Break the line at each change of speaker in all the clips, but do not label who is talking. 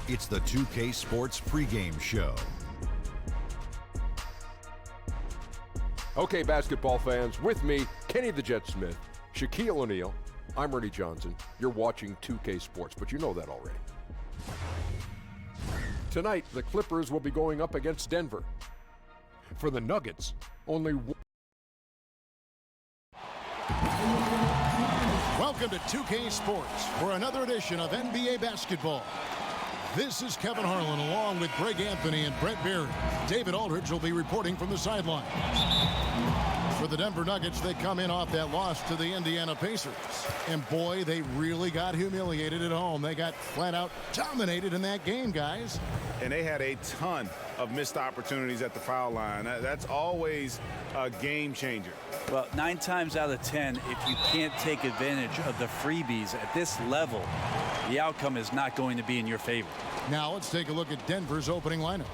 It's the 2K Sports pregame show.
Okay, basketball fans, with me, Kenny the Jet Smith, Shaquille O'Neal, I'm Ernie Johnson. You're watching 2K Sports, but you know that already. Tonight, the Clippers will be going up against Denver. For the Nuggets, only one.
Welcome to 2K Sports for another edition of NBA basketball. This is Kevin Harlan along with Greg Anthony and Brett Berry. David Aldridge will be reporting from the sideline. For the Denver Nuggets, they come in off that loss to the Indiana Pacers. And boy, they really got humiliated at home. They got flat out dominated in that game, guys.
And they had a ton of missed opportunities at the foul line. That's always a game changer.
Well, 9 times out of 10, if you can't take advantage of the freebies at this level, the outcome is not going to be in your favor.
Now let's take a look at Denver's opening lineup.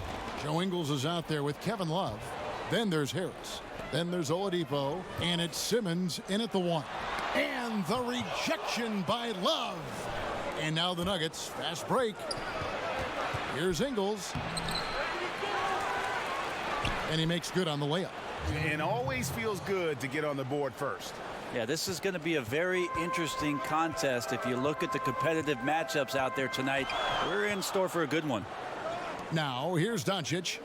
Joe Ingles is out there with Kevin Love. Then there's Harris. Then there's Oladipo. And it's Simmons in at the 1. And the rejection by Love. And now the Nuggets, fast break. Here's Ingles. And he makes good on the layup.
And always feels good to get on the board first.
Yeah, this is going to be a very interesting contest. If you look at the competitive matchups out there tonight, we're in store for a good one.
Now, here's Doncic.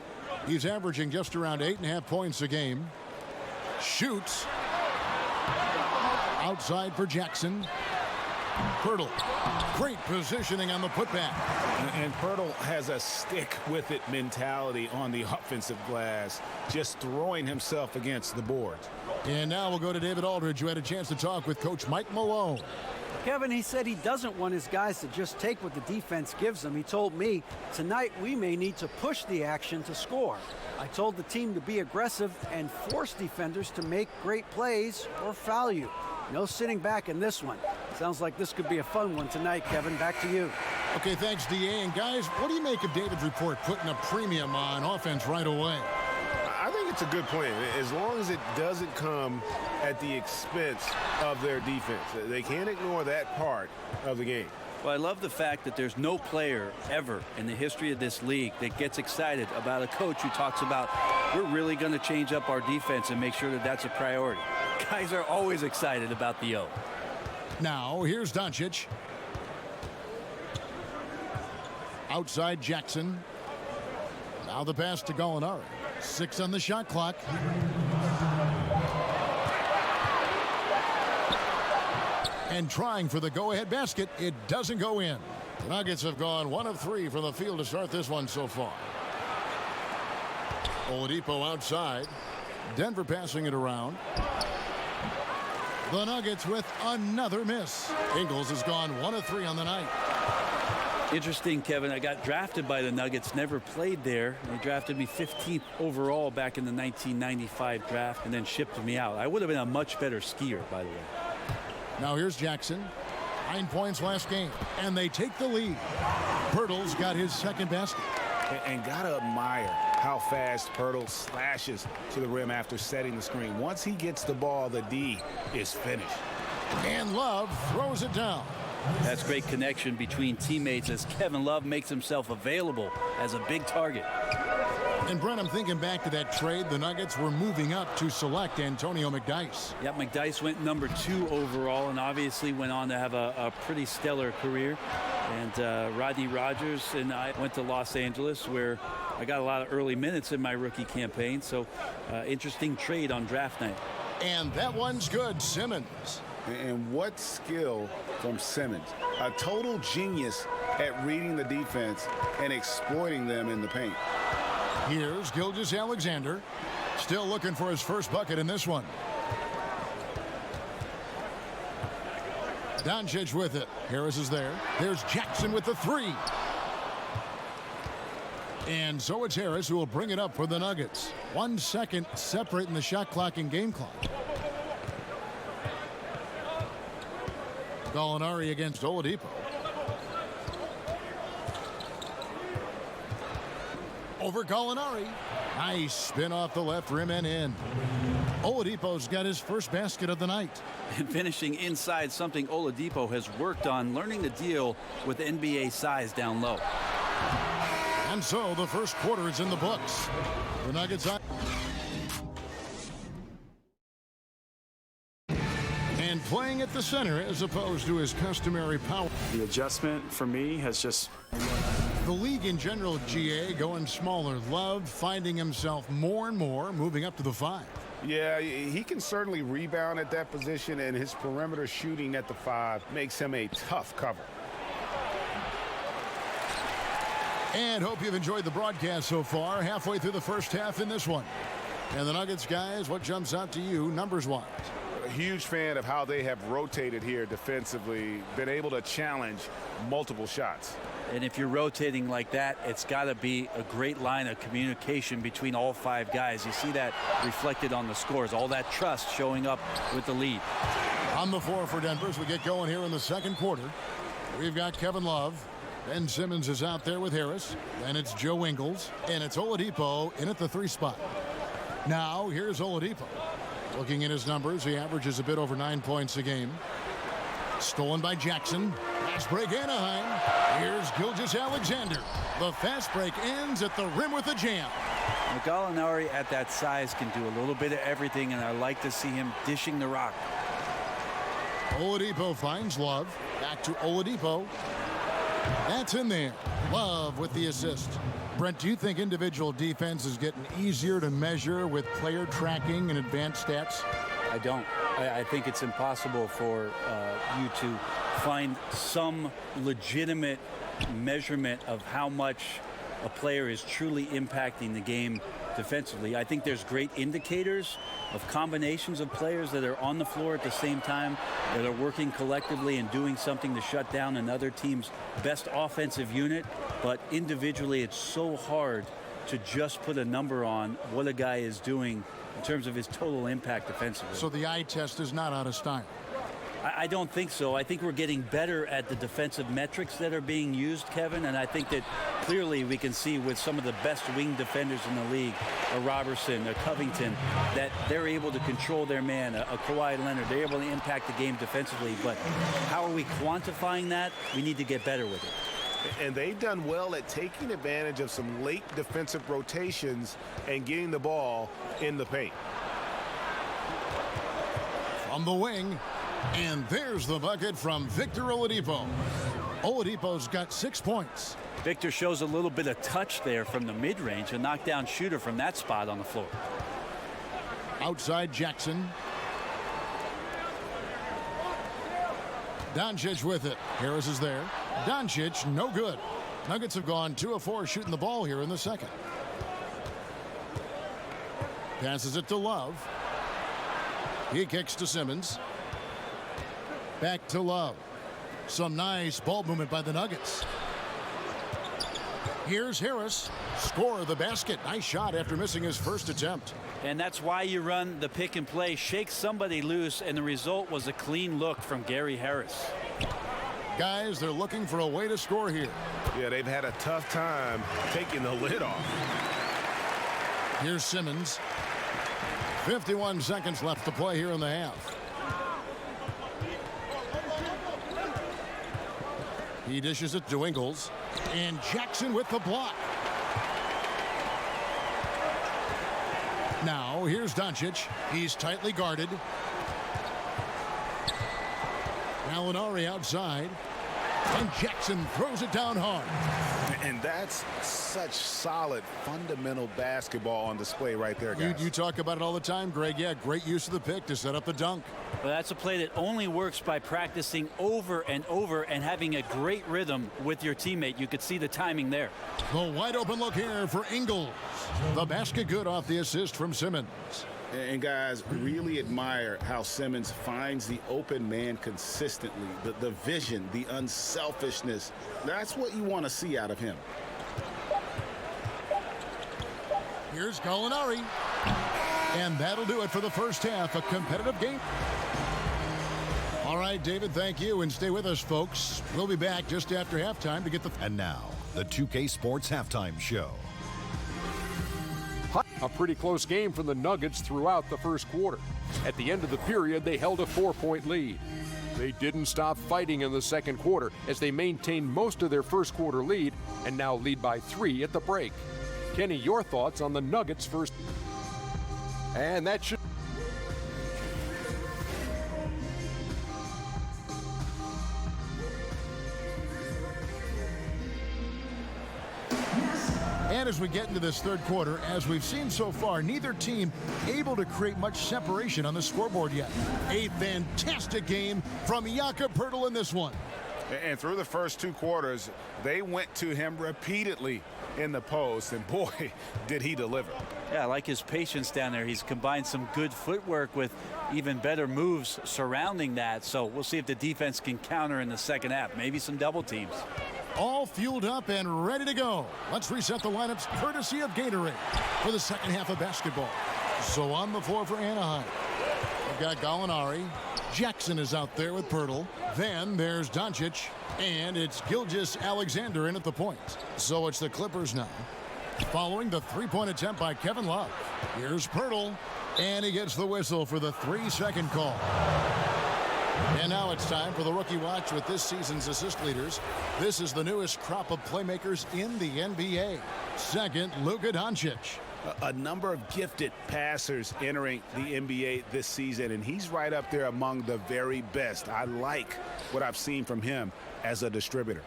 He's averaging just around 8.5 points a game. Shoots. Outside for Jackson. Pirtle. Great positioning on the putback.
And Pirtle has a stick-with-it mentality on the offensive glass, just throwing himself against the boards.
And now we'll go to David Aldridge, who had a chance to talk with Coach Mike Malone.
Kevin, he said he doesn't want his guys to just take what the defense gives them. He told me, tonight we may need to push the action to score. I told the team to be aggressive and force defenders to make great plays or foul you. No sitting back in this one. Sounds like this could be a fun one tonight, Kevin. Back to you.
Okay, thanks, D.A. And guys, what do you make of David's report putting a premium on offense right away?
I think it's a good plan, as long as it doesn't come at the expense of their defense. They can't ignore that part of the game.
Well, I love the fact that there's no player ever in the history of this league that gets excited about a coach who talks about, we're really going to change up our defense and make sure that that's a priority. Guys are always excited about the O.
Now, here's Doncic. Outside Jackson. Now the pass to Gallinari. 6 on the shot clock. And trying for the go-ahead basket. It doesn't go in. The Nuggets have gone 1 of 3 from the field to start this one so far. Oladipo outside. Denver passing it around. The Nuggets with another miss. Ingles has gone 1 of 3 on the night.
Interesting, Kevin. I got drafted by the Nuggets, never played there. They drafted me 15th overall back in the 1995 draft and then shipped me out. I would have been a much better skier, by the way.
Now here's Jackson. 9 points last game, and they take the lead. Pirtle's got his second basket.
And gotta admire how fast Pirtle slashes to the rim after setting the screen. Once he gets the ball, the D is finished.
And Love throws it down.
That's great connection between teammates as Kevin Love makes himself available as a big target.
And Brent, I'm thinking back to that trade. The Nuggets were moving up to select Antonio McDyess.
Yep, McDyess went number 2 overall and obviously went on to have a pretty stellar career. And Rodney Rogers and I went to Los Angeles, where I got a lot of early minutes in my rookie campaign. So interesting trade on draft night.
And that one's good. Simmons.
And what skill from Simmons. A total genius at reading the defense and exploiting them in the paint.
Here's Gilgeous-Alexander. Still looking for his first bucket in this one. Doncic with it. Harris is there. There's Jackson with the 3. And so it's Harris who will bring it up for the Nuggets. 1 second separating the shot clock and game clock. Gallinari against Oladipo. Over Gallinari. Nice spin off the left rim and in. Oladipo's got his first basket of the night.
And finishing inside, something Oladipo has worked on, learning to deal with NBA size down low.
And so the first quarter is in the books. The Nuggets on. And playing at the center as opposed to his customary power.
The adjustment for me has just...
The league in general, GA, going smaller. Love finding himself more and more, moving up to the 5.
Yeah, he can certainly rebound at that position, and his perimeter shooting at the 5 makes him a tough cover.
And hope you've enjoyed the broadcast so far. Halfway through the first half in this one. And the Nuggets, guys, what jumps out to you numbers-wise?
A huge fan of how they have rotated here defensively, been able to challenge multiple shots.
And if you're rotating like that, it's got to be a great line of communication between all 5 guys. You see that reflected on the scores, all that trust showing up with the lead.
On the floor for Denver as we get going here in the second quarter. We've got Kevin Love. Ben Simmons is out there with Harris. Then it's Joe Ingles. And it's Oladipo in at the 3 spot. Now, here's Oladipo. Looking at his numbers, he averages a bit over 9 points a game. Stolen by Jackson. Fast break Anaheim. Here's Gilgeous-Alexander. The fast break ends at the rim with a jam.
Gallinari at that size can do a little bit of everything, and I like to see him dishing the rock.
Oladipo finds Love. Back to Oladipo. That's in there. Love with the assist. Brent, do you think individual defense is getting easier to measure with player tracking and advanced stats?
I don't. I think it's impossible for you to find some legitimate measurement of how much a player is truly impacting the game defensively. I think there's great indicators of combinations of players that are on the floor at the same time, that are working collectively and doing something to shut down another team's best offensive unit. But individually, it's so hard to just put a number on what a guy is doing in terms of his total impact defensively.
So the eye test is not out of style.
I don't think so. I think we're getting better at the defensive metrics that are being used, Kevin, and I think that clearly we can see with some of the best wing defenders in the league, a Robertson, a Covington, that they're able to control their man, a Kawhi Leonard. They're able to impact the game defensively, but how are we quantifying that? We need to get better with it.
And they've done well at taking advantage of some late defensive rotations and getting the ball in the paint.
From the wing, and there's the bucket from Victor Oladipo. Oladipo's got 6 points.
Victor shows a little bit of touch there from the mid-range, a knockdown shooter from that spot on the floor.
Outside Jackson. Doncic with it. Harris is there. Doncic, no good. Nuggets have gone 2 of 4 shooting the ball here in the second. Passes it to Love. He kicks to Simmons. Back to Love. Some nice ball movement by the Nuggets. Here's Harris. Score the basket. Nice shot after missing his first attempt.
And that's why you run the pick and play. Shake somebody loose, and the result was a clean look from Gary Harris.
Guys, they're looking for a way to score here.
Yeah, they've had a tough time taking the lid off.
Here's Simmons. 51 seconds left to play here in the half. He dishes it to Ingles. And Jackson with the block. Now, here's Doncic. He's tightly guarded. Gallinari outside. And Jackson throws it down hard.
And that's such solid, fundamental basketball on display right there, guys.
You talk about it all the time, Greg. Yeah, great use of the pick to set up the dunk.
Well, that's a play that only works by practicing over and over and having a great rhythm with your teammate. You could see the timing there.
The wide open look here for Ingles. The basket good off the assist from Simmons.
And guys, really admire how Simmons finds the open man consistently. The vision, the unselfishness. That's what you want to see out of him.
Here's Gallinari. And that'll do it for the first half. A competitive game. All right, David, thank you. And stay with us, folks. We'll be back just after halftime to get the...
And now, the 2K Sports Halftime Show.
A pretty close game for the Nuggets throughout the first quarter. At the end of the period, they held a 4-point lead. They didn't stop fighting in the second quarter as they maintained most of their first quarter lead and now lead by 3 at the break. Kenny, your thoughts on the Nuggets first? And that should...
And as we get into this third quarter, as we've seen so far, neither team able to create much separation on the scoreboard yet. A fantastic game from Jakob Poeltl in this one.
And through the first 2 quarters, they went to him repeatedly in the post, and boy, did he deliver.
Yeah, I like his patience down there. He's combined some good footwork with even better moves surrounding that. So we'll see if the defense can counter in the second half. Maybe some double teams.
All fueled up and ready to go. Let's reset the lineups courtesy of Gatorade for the second half of basketball. So on the floor for Anaheim, we've got Gallinari. Jackson is out there with Poeltl. Then there's Doncic. And it's Gilgeous-Alexander in at the point. So it's the Clippers now. Following the three-point attempt by Kevin Love. Here's Poeltl. And he gets the whistle for the 3-second call. And now it's time for the Rookie Watch with this season's assist leaders. This is the newest crop of playmakers in the NBA. Second, Luka Doncic.
A number of gifted passers entering the NBA this season, and he's right up there among the very best. I like what I've seen from him as a distributor.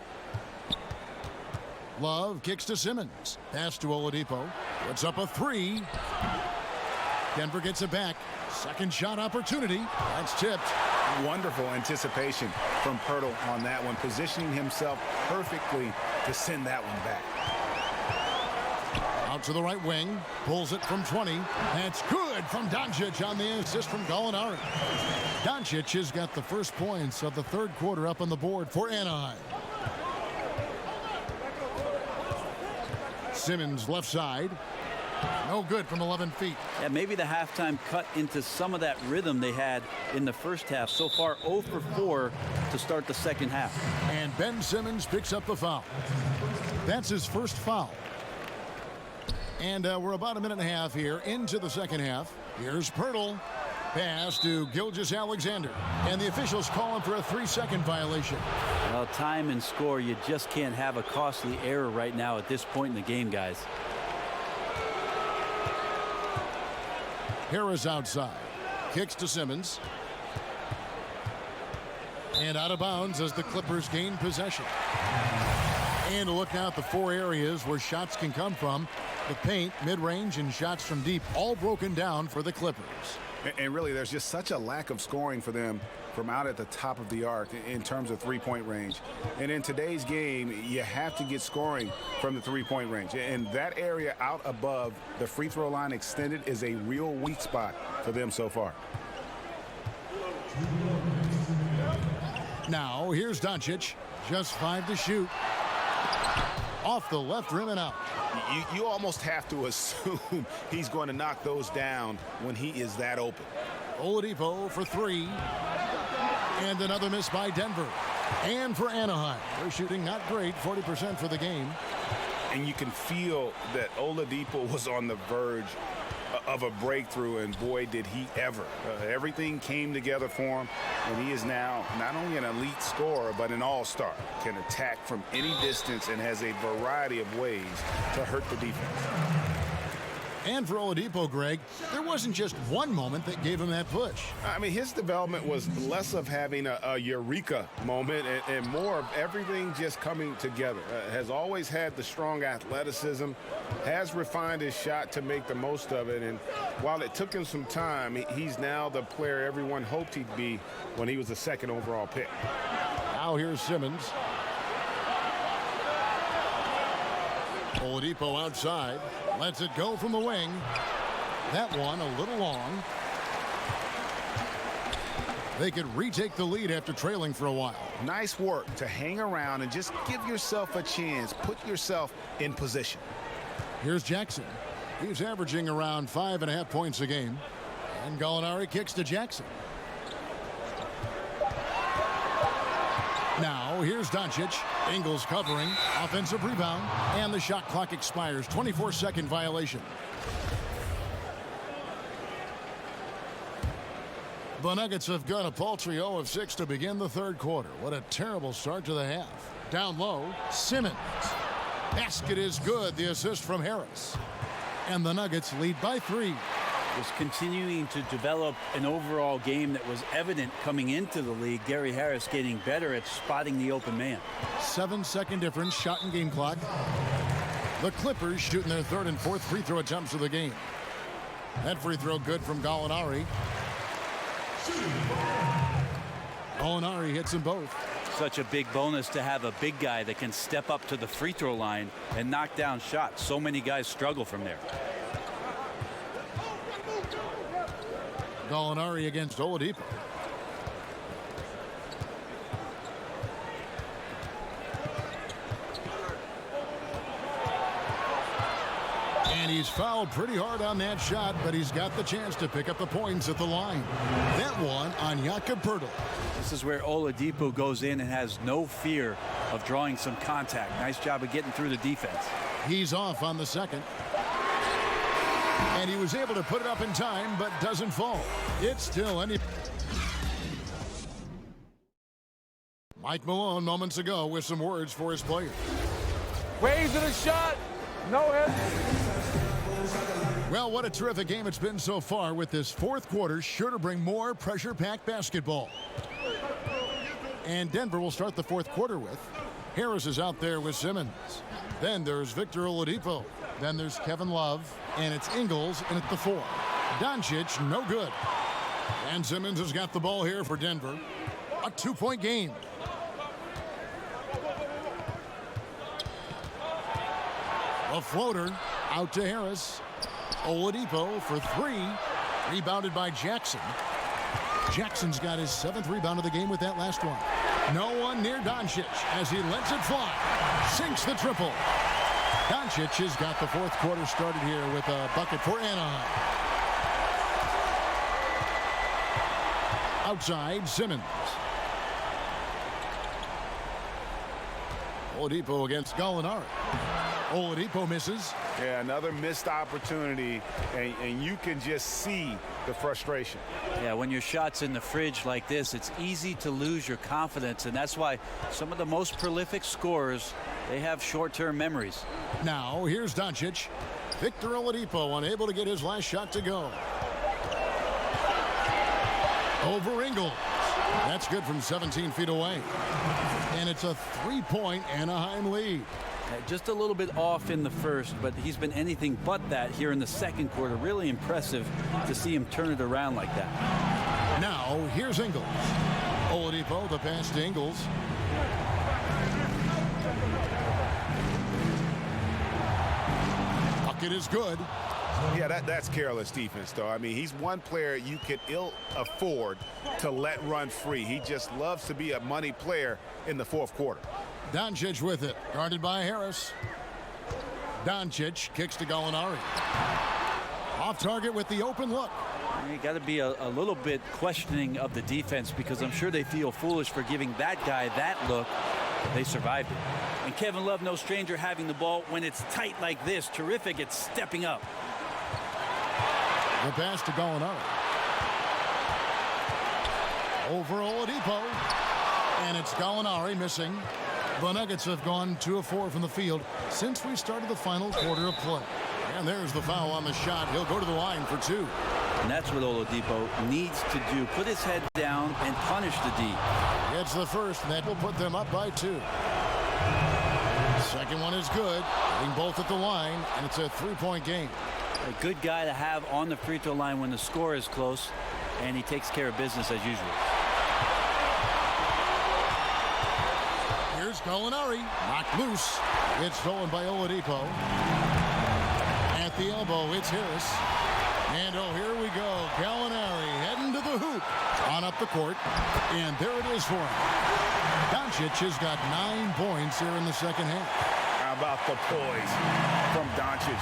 Love kicks to Simmons. Pass to Oladipo. Puts up a 3. Denver gets it back. Second shot opportunity. That's tipped.
Wonderful anticipation from Poeltl on that one, positioning himself perfectly to send that one back.
Out to the right wing. Pulls it from 20. That's good from Doncic on the assist from Gallinari. Doncic has got the first points of the third quarter up on the board for Anaheim. Simmons left side. No good from 11 feet.
Yeah, maybe the halftime cut into some of that rhythm they had in the first half. So far, 0 for 4 to start the second half.
And Ben Simmons picks up the foul. That's his first foul. And we're about a minute and a half here into the second half. Here's Poeltl. Pass to Gilgeous-Alexander. And the officials call him for a 3-second violation.
Well, time and score, you just can't have a costly error right now at this point in the game, guys.
Harris outside. Kicks to Simmons. And out of bounds as the Clippers gain possession. And look out the 4 areas where shots can come from. The paint, mid-range, and shots from deep, all broken down for the Clippers.
And really, there's just such a lack of scoring for them from out at the top of the arc in terms of three-point range. And in today's game, you have to get scoring from the three-point range. And that area out above the free throw line extended is a real weak spot for them so far.
Now, here's Doncic. Just 5 to shoot. Off the left rim and out.
You almost have to assume he's going to knock those down when he is that open.
Oladipo for 3. And another miss by Denver. And for Anaheim. They're shooting not great, 40% for the game.
And you can feel that Oladipo was on the verge of a breakthrough, and boy, did he ever. Everything came together for him, and he is now not only an elite scorer, but an all-star. Can attack from any distance and has a variety of ways to hurt the defense.
And for Oladipo, Greg, there wasn't just one moment that gave him that push.
I mean, his development was less of having a eureka moment and more of everything just coming together. Has always had the strong athleticism, has refined his shot to make the most of it. And while it took him some time, he's now the player everyone hoped he'd be when he was the second overall pick.
Now here's Simmons. Oladipo outside. Lets it go from the wing. That one a little long. They could retake the lead after trailing for a while.
Nice work to hang around and just give yourself a chance. Put yourself in position.
Here's Jackson. He's averaging around 5.5 points a game. And Gallinari kicks to Jackson. Now, here's Doncic. Ingles covering. Offensive rebound. And the shot clock expires. 24-second violation. The Nuggets have got a paltry 0 of 6 to begin the third quarter. What a terrible start to the half. Down low, Simmons. Basket is good. The assist from Harris. And the Nuggets lead by 3.
Was continuing to develop an overall game that was evident coming into the league. Gary Harris getting better at spotting the open man.
7-second difference, shot and game clock. The Clippers shooting their third and fourth free throw attempts of the game. That free throw good from Gallinari. Gallinari hits them both.
Such a big bonus to have a big guy that can step up to the free throw line and knock down shots. So many guys struggle from there.
Gallinari against Oladipo. And he's fouled pretty hard on that shot, but he's got the chance to pick up the points at the line. That one on Jakob Poeltl.
This is where Oladipo goes in and has no fear of drawing some contact. Nice job of getting through the defense.
He's off on the second. And he was able to put it up in time, but doesn't fall. It's still any. Mike Malone moments ago with some words for his players.
Waves of a shot. No hit.
Well, what a terrific game it's been so far, with this fourth quarter sure to bring more pressure-packed basketball. And Denver will start the fourth quarter with Harris is out there with Simmons. Then there's Victor Oladipo. Then there's Kevin Love, and it's Ingles in at the 4. Doncic, no good. And Simmons has got the ball here for Denver. A 2-point game. A floater out to Harris. Oladipo for 3. Rebounded by Jackson. Jackson's got his 7th rebound of the game with that last one. No one near Doncic as he lets it fly. Sinks the triple. Doncic has got the fourth quarter started here with a bucket for Anaheim. Outside, Simmons. Oladipo against Gallinari. Oladipo misses.
Yeah, another missed opportunity, and you can just see the frustration.
Yeah, when your shot's in the fridge like this, it's easy to lose your confidence, and that's why some of the most prolific scorers, they have short-term memories.
Now, here's Doncic. Victor Oladipo unable to get his last shot to go. Over Ingles. That's good from 17 feet away. And it's a 3-point Anaheim lead.
Just a little bit off in the first, but he's been anything but that here in the second quarter. Really impressive to see him turn it around like that.
Now, here's Ingles. Oladipo, the pass to Ingles. Bucket is good.
Yeah, that's careless defense, though. I mean, he's one player you could ill afford to let run free. He just loves to be a money player in the fourth quarter.
Doncic with it, guarded by Harris. Doncic kicks to Gallinari. Off target with the open look.
You got to be a little bit questioning of the defense, because I'm sure they feel foolish for giving that guy that look. They survived it. And Kevin Love, no stranger having the ball when it's tight like this. Terrific at stepping up.
The pass to Gallinari. Over Oladipo. And it's Gallinari missing. The Nuggets have gone 2 of 4 from the field since we started the final quarter of play. And there's the foul on the shot. He'll go to the line for 2.
And that's what Oladipo needs to do. Put his head down and punish the D.
It's the first, and that will put them up by 2. Second one is good. Getting both at the line, and it's a 3-point game.
A good guy to have on the free throw line when the score is close, and he takes care of business as usual.
Here's Gallinari, knocked loose. It's stolen by Oladipo. At the elbow, it's Harris. And oh, here we go. Gallinari heading to the hoop. On up the court. And there it is for him. Doncic has got 9 points here in the second half.
How about the poise from Doncic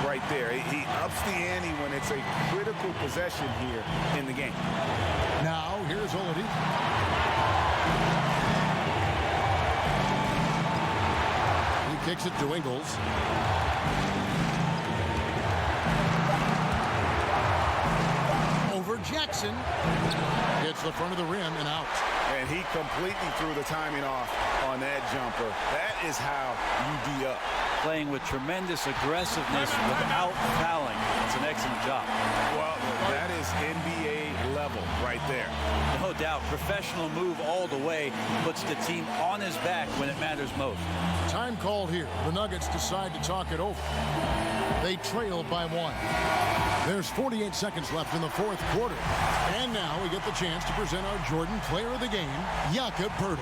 right there? He ups the ante when it's a critical possession here in the game.
Now, here's Oladipo. He kicks it to Ingles. Jackson hits the front of the rim and out.
And he completely threw the timing off on that jumper. That is how you D up.
Playing with tremendous aggressiveness without fouling. It's an excellent job.
Well, that is NBA level right there.
No doubt. Professional move all the way. Puts the team on his back when it matters most.
Time called here. The Nuggets decide to talk it over. They trail by 1. There's 48 seconds left in the fourth quarter. And now we get the chance to present our Jordan Player of the Game, Jakob Poeltl.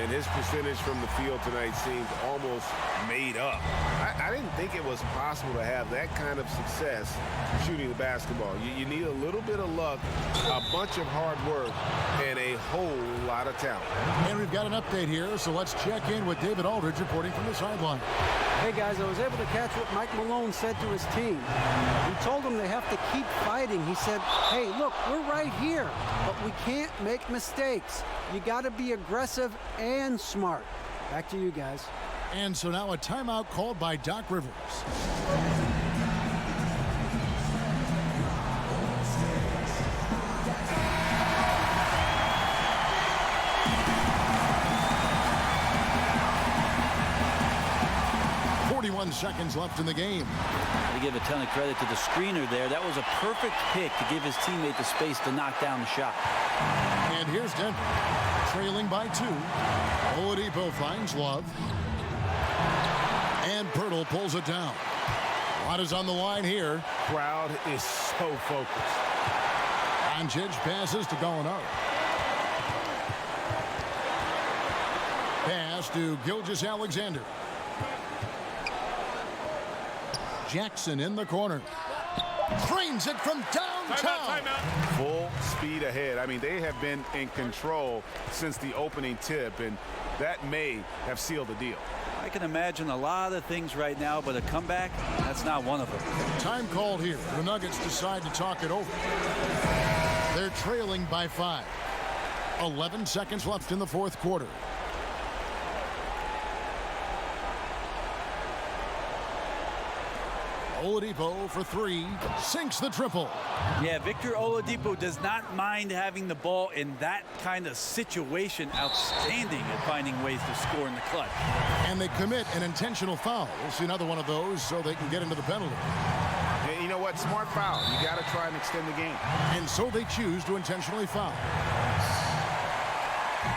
And his percentage from the field tonight seems almost made up. I didn't think it was possible to have that kind of success shooting the basketball. You need a little bit of luck, a bunch of hard work, and a whole lot of talent.
And we've got an update here, so let's check in with David Aldridge reporting from the sideline.
Hey guys, I was able to catch what Mike Malone said to his team. He told them they have to keep fighting. He said, hey, look, we're right here, but we can't make mistakes. You got to be aggressive and smart. Back to you guys.
And so now a timeout called by Doc Rivers. Seconds left in the game.
To give a ton of credit to the screener there. That was a perfect pick to give his teammate the space to knock down the shot.
And here's Denver, trailing by 2. Oladipo finds Love. And Poeltl pulls it down. A lot is on the line here.
Crowd is so focused.
Doncic passes to Gallinari. Pass to Gilgeous-Alexander. Jackson in the corner. Trains it from downtown.
Timeout. Full speed ahead. I mean, they have been in control since the opening tip, and that may have sealed the deal.
I can imagine a lot of things right now, but a comeback, that's not one of them.
Time called here. The Nuggets decide to talk it over. They're trailing by 5. 11 seconds left in the fourth quarter. Oladipo for 3, sinks the triple.
Yeah, Victor Oladipo does not mind having the ball in that kind of situation. Outstanding at finding ways to score in the clutch.
And they commit an intentional foul. We'll see another one of those so they can get into the penalty.
And you know what? Smart foul. You got to try and extend the game.
And so they choose to intentionally foul.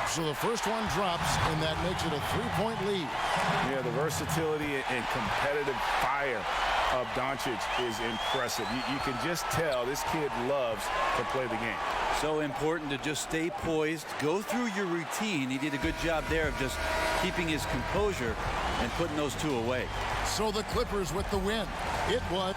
So the first one drops, and that makes it a 3-point lead.
Yeah, the versatility and competitive fire of Doncic is impressive. You can just tell this kid loves to play the game.
So important to just stay poised, go through your routine. He did a good job there of just keeping his composure and putting those two away.
So the Clippers with the win. It was